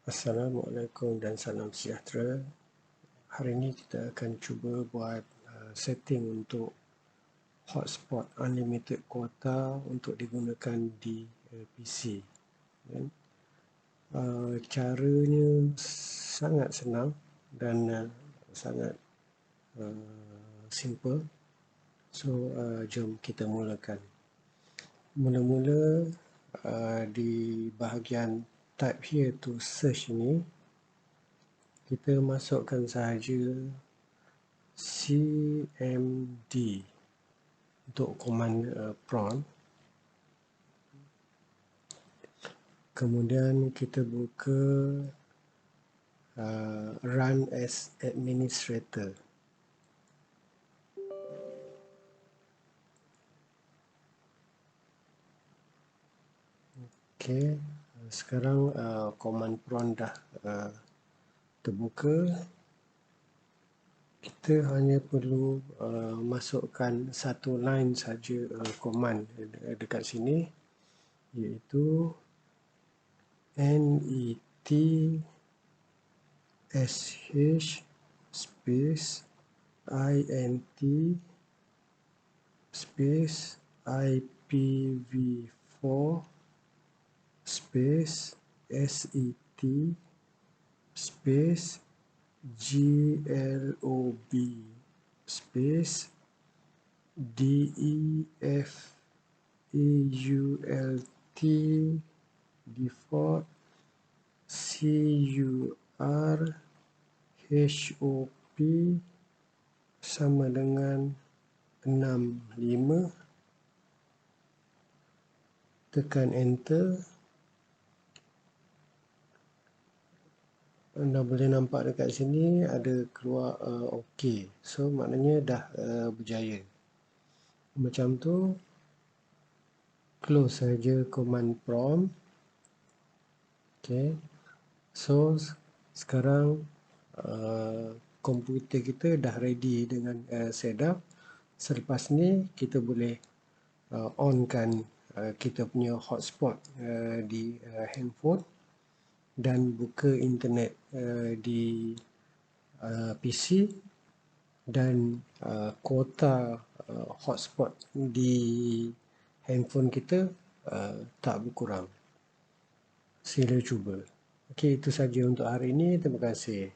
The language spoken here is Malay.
Assalamualaikum dan salam sejahtera. Hari ini kita akan cuba buat setting untuk hotspot unlimited quota untuk digunakan di PC. Caranya sangat senang dan sangat simple. So, jom kita mulakan. Mula-mula di bahagian type here to search ini, kita masukkan sahaja cmd untuk command prompt. Kemudian kita buka run as administrator. Okey, sekarang command prompt dah terbuka. Kita hanya perlu masukkan satu line saja command dekat sini, iaitu net sh space int space ipv4 space set space glob space default default curhop sama dengan 65, tekan enter. Anda boleh nampak dekat sini ada keluar OK. So maknanya dah berjaya. Macam tu, close saja command prompt. Okay. So sekarang komputer kita dah ready dengan setup. Selepas ni kita boleh onkan kita punya hotspot di handphone dan buka internet di PC dan kuota hotspot di handphone kita tak berkurang. Sila cuba. Okey, itu saja untuk hari ini. Terima kasih.